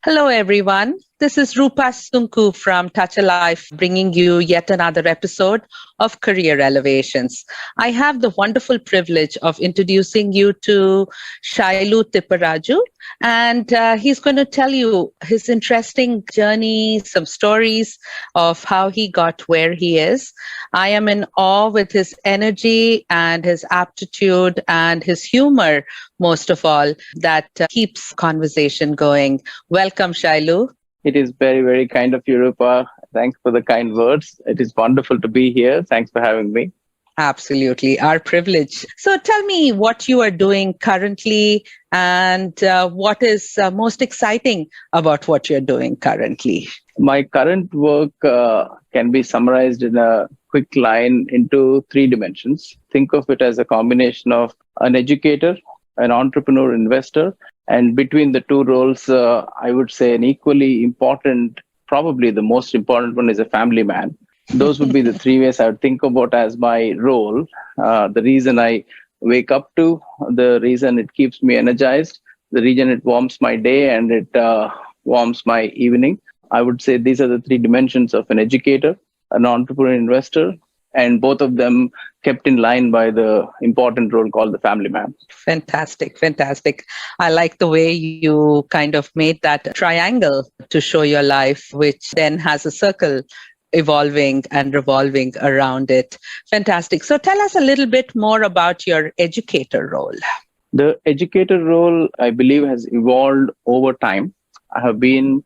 Hello, everyone. This is Roopa Sunku from Touch a Life, bringing you yet another episode of Career Elevations. I have the wonderful privilege of introducing you to Shailu Tipparaju, and he's going to tell you his interesting journey, some stories of how he got where he is. I am in awe with his energy and his aptitude and his humor, most of all, that keeps conversation going. Welcome, Shailu. It is very, very kind of you, Roopa. Thanks for the kind words. It is wonderful to be here. Thanks for having me. Absolutely, our privilege. So tell me what you are doing currently and what is most exciting about what you're doing currently. My current work can be summarized in a quick line into three dimensions. Think of it as a combination of an educator, an entrepreneur, investor, and between the two roles, I would say an equally important, probably the most important one is a family man. Those would be the three ways I would think about as my role. The reason I wake up to, the reason it keeps me energized, the reason it warms my day and it warms my evening. I would say these are the three dimensions of an educator, an entrepreneur, investor, and both of them kept in line by the important role called the family man. Fantastic, fantastic. I like the way you kind of made that triangle to show your life, which then has a circle evolving and revolving around it. Fantastic. So tell us a little bit more about your educator role. The educator role, I believe, has evolved over time. I have been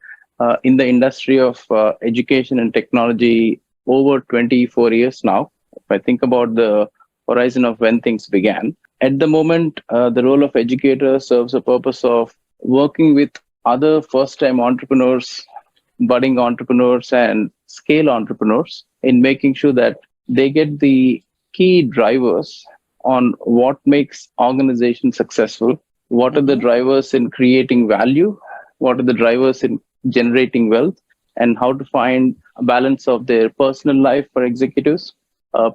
in the industry of education and technology over 24 years now. If I think about the horizon of when things began, at the moment, the role of educator serves a purpose of working with other first-time entrepreneurs, budding entrepreneurs, and scale entrepreneurs in making sure that they get the key drivers on what makes organizations successful, what are the drivers in creating value, what are the drivers in generating wealth, and how to find a balance of their personal life for executives,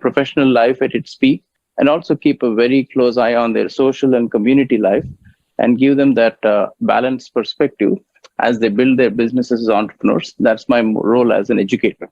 professional life at its peak, and also keep a very close eye on their social and community life and give them that balanced perspective as they build their businesses as entrepreneurs. That's my role as an educator.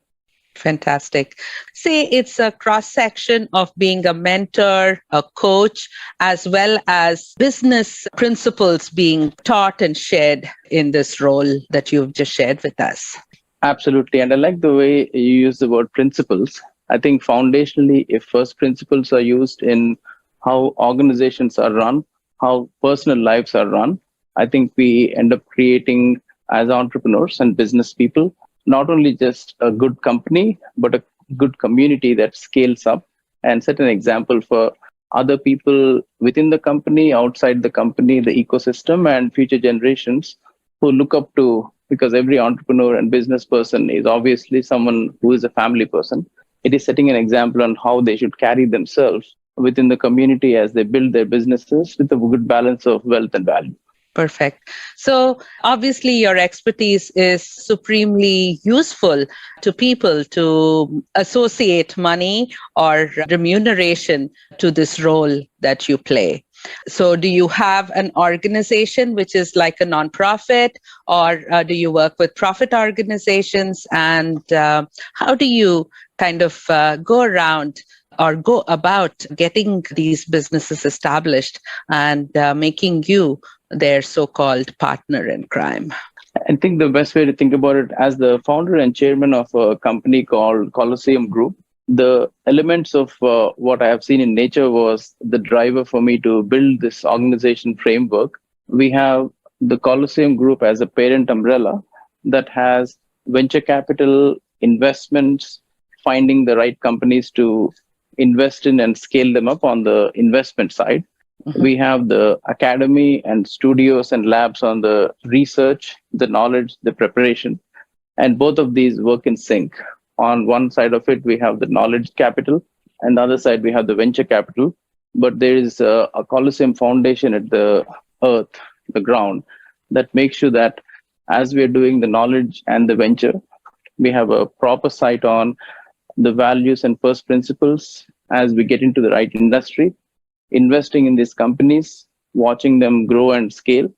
Fantastic. Say it's a cross section of being a mentor, a coach, as well as business principles being taught and shared in this role that you've just shared with us. Absolutely. And I like the way you use the word principles. I think foundationally, if first principles are used in how organizations are run, how personal lives are run, I think we end up creating, as entrepreneurs and business people, not only just a good company, but a good community that scales up and set an example for other people within the company, outside the company, the ecosystem, and future generations who look up to, because every entrepreneur and business person is obviously someone who is a family person. It is setting an example on how they should carry themselves within the community as they build their businesses with a good balance of wealth and value. Perfect. So obviously your expertise is supremely useful to people to associate money or remuneration to this role that you play. So do you have an organization which is like a nonprofit, or do you work with profit organizations? And how do you kind of go around or go about getting these businesses established and making you their so-called partner in crime? I think the best way to think about it, as the founder and chairman of a company called Colosseum Group, the elements of what I have seen in nature was the driver for me to build this organization framework. We have the Colosseum Group as a parent umbrella that has venture capital, investments, finding the right companies to invest in and scale them up on the investment side. Mm-hmm. We have the academy and studios and labs on the research, the knowledge, the preparation, and both of these work in sync. On one side of it, we have the knowledge capital, and the other side, we have the venture capital. But there is a Colosseum foundation at the earth, the ground, that makes sure that as we are doing the knowledge and the venture, we have a proper sight on the values and first principles as we get into the right industry. investing in these companies, watching them grow and scale,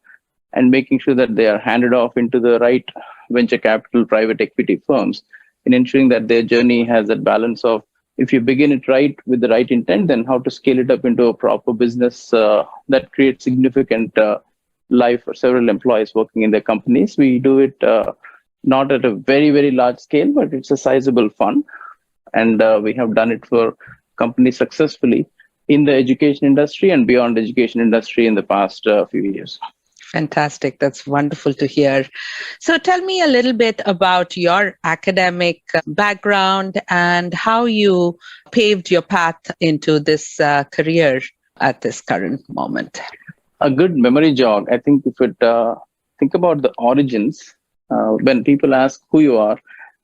and making sure that they are handed off into the right venture capital private equity firms, in ensuring that their journey has that balance of, if you begin it right with the right intent, then how to scale it up into a proper business that creates significant life for several employees working in their companies. We do it not at a very, very large scale, but it's a sizable fund. And we have done it for companies successfully in the education industry and beyond education industry in the past few years. Fantastic. That's wonderful to hear. So tell me a little bit about your academic background and how you paved your path into this career at this current moment. A good memory jog. I think if it think about the origins, when people ask who you are,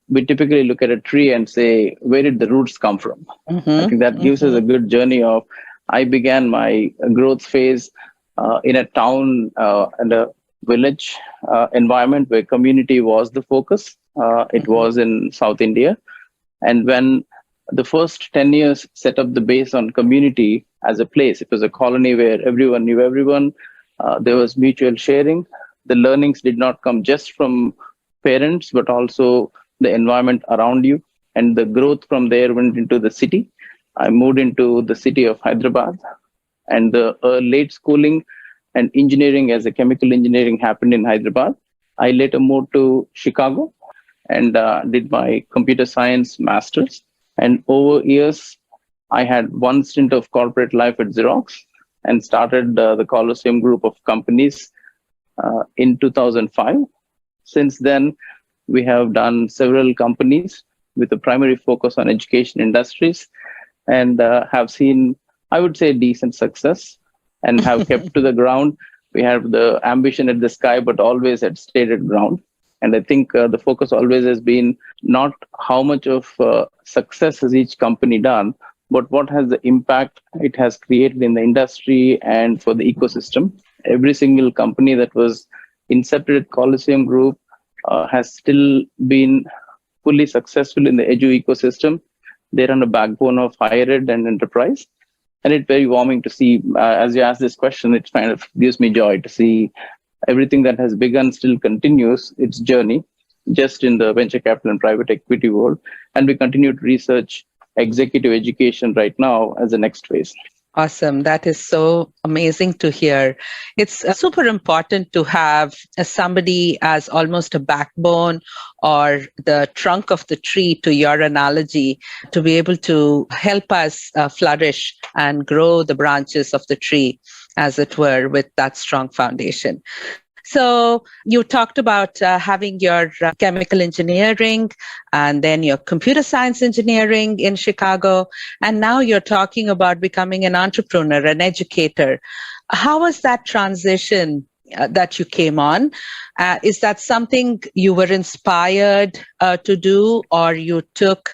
we typically look at a tree and say, where did the roots come from? I think that gives us a good journey of, I began my growth phase in a town and a village environment where community was the focus. It was in South India. And when the first 10 years set up the base on community as a place, it was a colony where everyone knew everyone. There was mutual sharing. The learnings did not come just from parents, but also the environment around you. And the growth from there went into the city. I moved into the city of Hyderabad, and the late schooling and engineering as a chemical engineering happened in Hyderabad. I later moved to Chicago and did my computer science master's. And over years, I had one stint of corporate life at Xerox and started the Colosseum group of companies in 2005. Since then, we have done several companies with a primary focus on education industries and have seen, I would say, decent success and have kept to the ground. We have the ambition at the sky, but always at stated ground. And I think the focus always has been not how much of success has each company done, but what has the impact it has created in the industry and for the ecosystem. Every single company that was incepted at Colosseum Group has still been fully successful in the edu ecosystem. They're on the backbone of higher ed and enterprise. And it's very warming to see, as you ask this question, it kind of gives me joy to see everything that has begun still continues its journey just in the venture capital and private equity world. And we continue to research executive education right now as the next phase. Awesome. That is so amazing to hear. It's super important to have somebody as almost a backbone or the trunk of the tree, to your analogy, to be able to help us flourish and grow the branches of the tree, as it were, with that strong foundation. So you talked about having your chemical engineering and then your computer science engineering in Chicago. And now you're talking about becoming an entrepreneur, an educator. How was that transition that you came on? Is that something you were inspired to do, or you took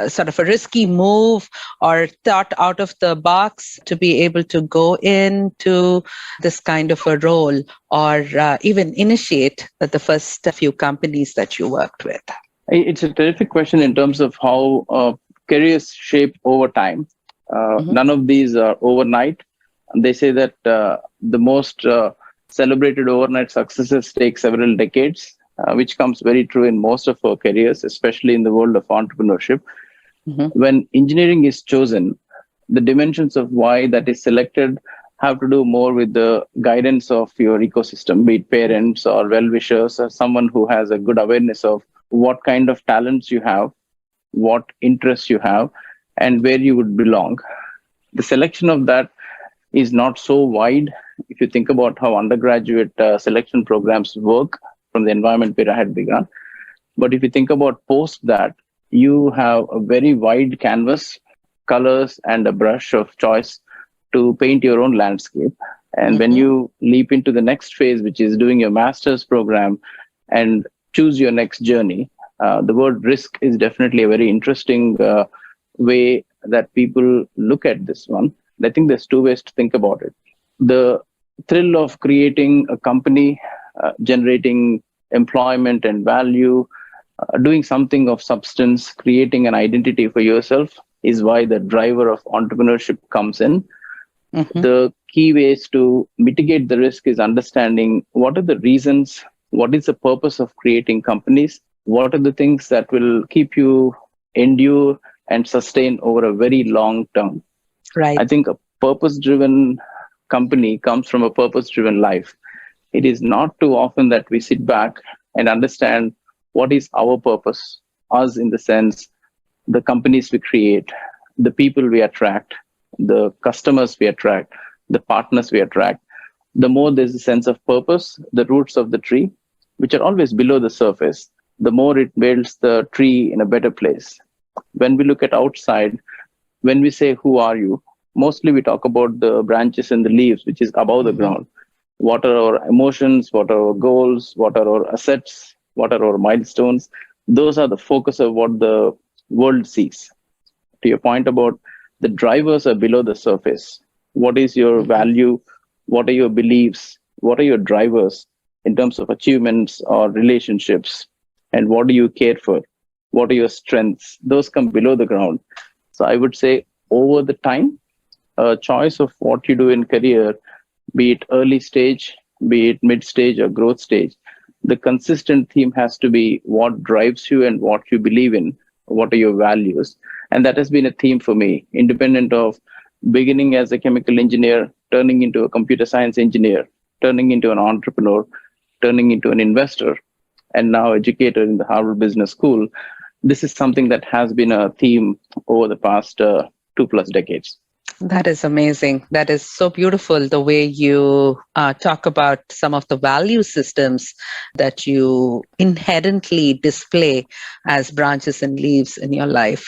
sort of a risky move or thought out of the box to be able to go into this kind of a role, or even initiate the first few companies that you worked with? It's a terrific question in terms of how careers shape over time. None of these are overnight. They say that the most celebrated overnight successes take several decades, which comes very true in most of our careers, especially in the world of entrepreneurship. When engineering is chosen, the dimensions of why that is selected have to do more with the guidance of your ecosystem, be it parents or well-wishers or someone who has a good awareness of what kind of talents you have, what interests you have, and where you would belong. The selection of that is not so wide. If you think about how undergraduate selection programs work from the environment where I had begun. But if you think about post that, you have a very wide canvas, colors, and a brush of choice to paint your own landscape. And when you leap into the next phase, which is doing your master's program and choose your next journey, the word risk is definitely a very interesting way that people look at this one. I think there's two ways to think about it. The thrill of creating a company, generating employment and value, doing something of substance, creating an identity for yourself is why the driver of entrepreneurship comes in. Mm-hmm. The key ways to mitigate the risk is understanding what are the reasons, what is the purpose of creating companies, what are the things that will keep you endure and sustain over a very long term. I Right. think a purpose driven company comes from a purpose driven life. It is not too often that we sit back and understand what is our purpose, us in the sense, the companies we create, the people we attract, the customers we attract, the partners we attract. The more there's a sense of purpose, the roots of the tree, which are always below the surface, the more it builds the tree in a better place. When we look at outside, when we say, who are you? Mostly we talk about the branches and the leaves, which is above the Mm-hmm. ground. What are our emotions? What are our goals? What are our assets? What are our milestones? Those are the focus of what the world sees. To your point about the drivers are below the surface. What is your Mm-hmm. value? What are your beliefs? What are your drivers in terms of achievements or relationships? And what do you care for? What are your strengths? Those come below the ground. So I would say over the time, a choice of what you do in career, be it early stage, be it mid stage or growth stage, the consistent theme has to be what drives you and what you believe in, what are your values. And that has been a theme for me, independent of beginning as a chemical engineer, turning into a computer science engineer, turning into an entrepreneur, turning into an investor, and now educator in the Harvard Business School. This is something that has been a theme over the past 2+ decades. That is amazing. That is so beautiful the way you talk about some of the value systems that you inherently display as branches and leaves in your life.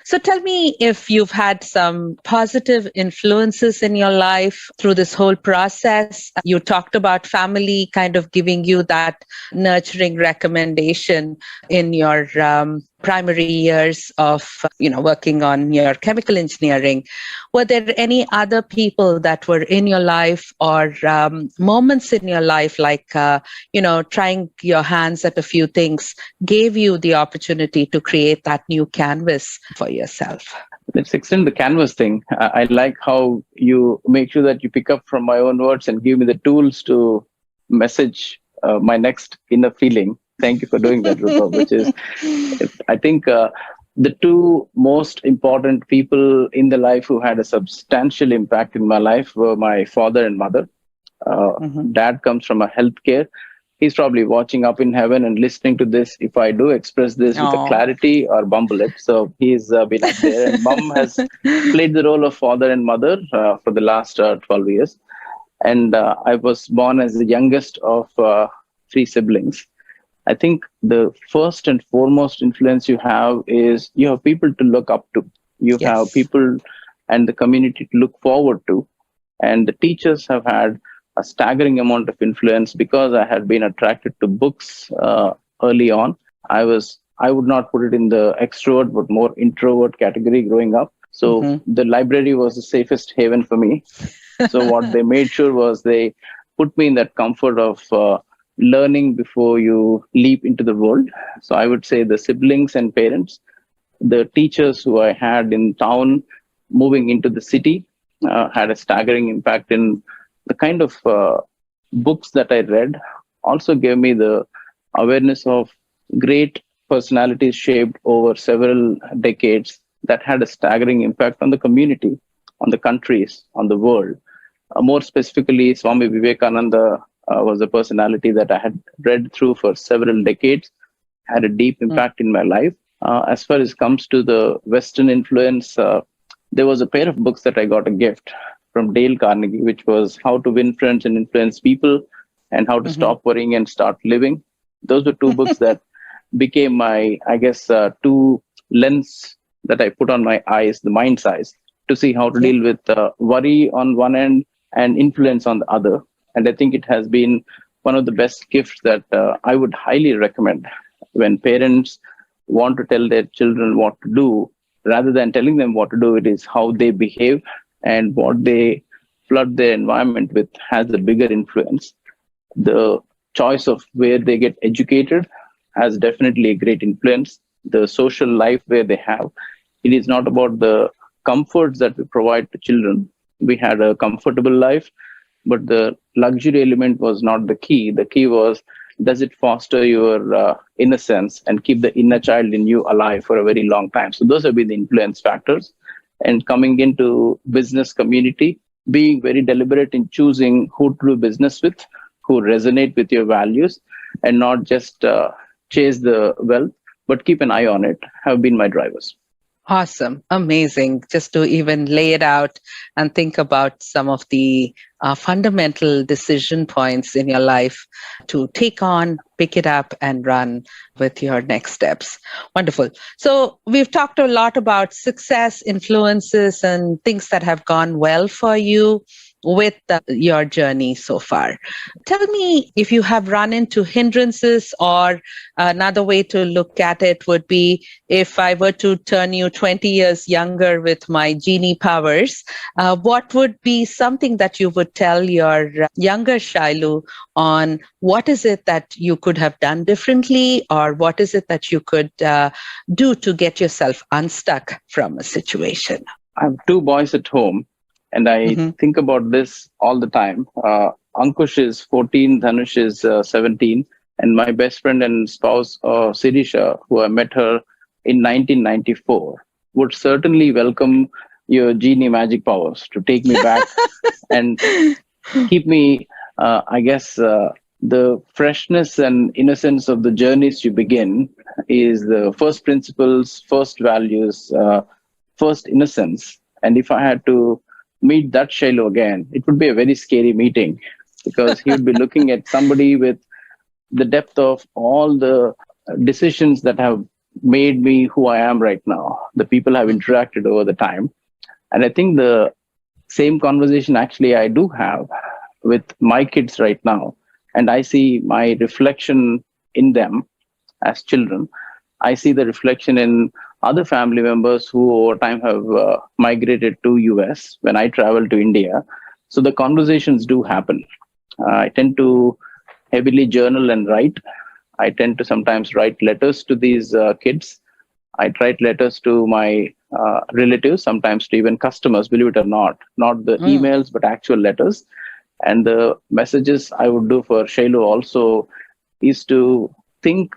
So tell me if you've had some positive influences in your life through this whole process. You talked about family kind of giving you that nurturing recommendation in your primary years of working on your chemical engineering. Were there any other people that were in your life or moments in your life, like, trying your hands at a few things, gave you the opportunity to create that new canvas for yourself? Let's extend the canvas thing. I like how you make sure that you pick up from my own words and give me the tools to message my next inner feeling. Thank you for doing that, Rupa, which is, I think, the two most important people in the life who had a substantial impact in my life were my father and mother. Mhm. Dad comes from a healthcare. He's probably watching up in heaven and listening to this. If I do express this with a Oh. clarity or bumble it, so he's been up there. And mom has played the role of father and mother for the last 12 years. And I was born as the youngest of three siblings. I think the first and foremost influence you have is you have people to look up to. You have Yes. people and the community to look forward to. And the teachers have had a staggering amount of influence because I had been attracted to books early on. I would not put it in the extrovert, but more introvert category growing up. So Mhm. the library was the safest haven for me. So what they made sure was they put me in that comfort of learning before you leap into the world. So I would say the siblings and parents, the teachers who I had in town moving into the city had a staggering impact in the kind of books that I read. Also gave me the awareness of great personalities shaped over several decades that had a staggering impact on the community, on the countries, on the world. More specifically, Swami Vivekananda was a personality that I had read through for several decades, had a deep impact in my life. As far as comes to the Western influence, there was a pair of books that I got a gift from Dale Carnegie, which was How to Win Friends and Influence People and How to Mhm. Stop Worrying and Start Living. Those were two books that became my, I guess, two lens that I put on my eyes, the mind's eyes, to see how to Yeah. deal with worry on one end and influence on the other. And I think it has been one of the best gifts that I would highly recommend when parents want to tell their children what to do. Rather than telling them what to do, it is how they behave and what they flood their environment with has a bigger influence. The choice of where they get educated has definitely a great influence. The social life where they have, it is not about the comforts that we provide to children, We had a comfortable life, but the luxury element was not the key. The key was, does it foster your innocence and keep the inner child in you alive for a very long time? So those have been the influence factors. And coming into business community, being very deliberate in choosing who to do business with, who resonate with your values, and not just chase the wealth, but keep an eye on it, have been my drivers. Awesome. Amazing. Just to even lay it out and think about some of the fundamental decision points in your life to take on, pick it up, and run with your next steps. Wonderful. So we've talked a lot about success, influences, and things that have gone well for you with your journey so far. Tell me if you have run into hindrances, or another way to look at it would be, if I were to turn you 20 years younger with my genie powers, what would be something that you would tell your younger Shailu on what is it that you could have done differently, or what is it that you could do to get yourself unstuck from a situation? I have two boys at home, and I think about this all the time. Ankush is 14, Dhanush is 17, and my best friend and spouse, Sirisha, who I met her in 1994, would certainly welcome your genie magic powers to take me back and keep me, the freshness and innocence of the journeys you begin is the first principles, first values, first innocence. And if I had to meet that Shailu again, it would be a very scary meeting, because he would be looking at somebody with the depth of all the decisions that have made me who I am right now, the people I've interacted over the time. And I think the same conversation actually I do have with my kids right now. And I see my reflection in them as children. I see the reflection in other family members who over time have migrated to US when I travel to India. So the conversations do happen. I tend to heavily journal and write. I tend to sometimes write letters to these kids. I write letters to my relatives, sometimes to even customers, believe it or not the emails, but actual letters. And the messages I would do for Shailu also is to think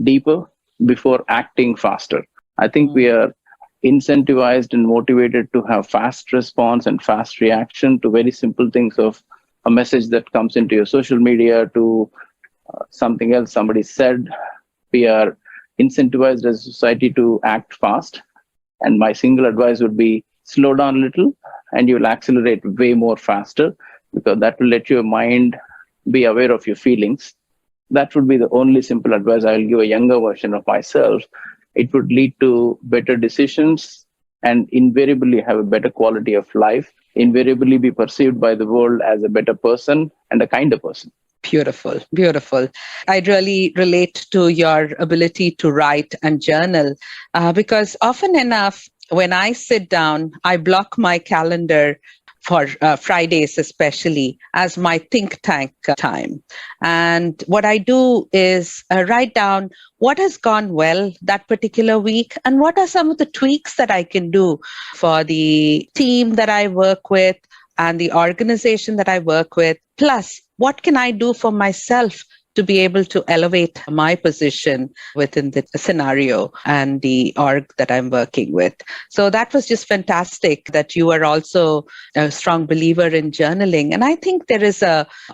deeper before acting faster. I think we are incentivized and motivated to have fast response and fast reaction to very simple things, of a message that comes into your social media to something else somebody said. We are incentivized as a society to act fast. And my single advice would be, slow down a little and you'll accelerate way more faster, because that will let your mind be aware of your feelings. That would be the only simple advice I will give a younger version of myself. It would lead to better decisions and invariably have a better quality of life, invariably be perceived by the world as a better person and a kinder person. Beautiful, beautiful. I really relate to your ability to write and journal because often enough, when I sit down, I block my calendar for Fridays especially as my think tank time. And what I do is write down what has gone well that particular week and what are some of the tweaks that I can do for the team that I work with and the organization that I work with. Plus, what can I do for myself to be able to elevate my position within the scenario and the org that I'm working with. So that was just fantastic that you are also a strong believer in journaling. And I think there is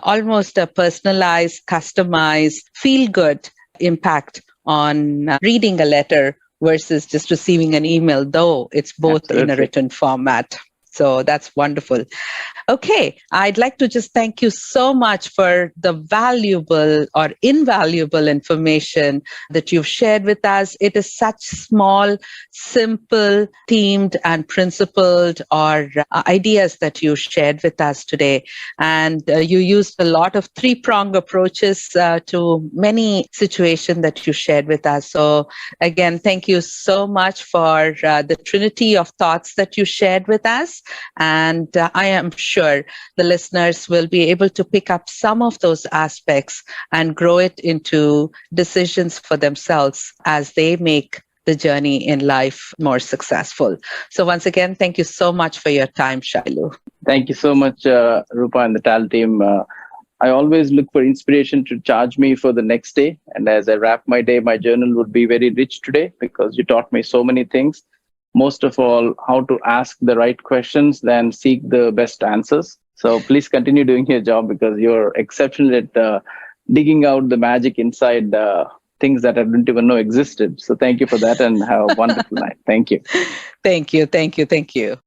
almost a personalized, customized, feel-good impact on reading a letter versus just receiving an email, though it's both Absolutely. in a written format. So that's wonderful. Okay, I'd like to just thank you so much for the valuable or invaluable information that you've shared with us. It is such small, simple, themed and principled or ideas that you shared with us today. And you used a lot of three-pronged approaches to many situations that you shared with us. So again, thank you so much for the trinity of thoughts that you shared with us. And I am sure the listeners will be able to pick up some of those aspects and grow it into decisions for themselves as they make the journey in life more successful. So once again, thank you so much for your time, Shailu. Thank you so much, Rupa and the TAL team. I always look for inspiration to charge me for the next day. And as I wrap my day, my journal would be very rich today because you taught me so many things. Most of all, how to ask the right questions, then seek the best answers. So please continue doing your job because you're exceptional at digging out the magic inside things that I didn't even know existed. So thank you for that and have a wonderful night. Thank you. Thank you. Thank you. Thank you.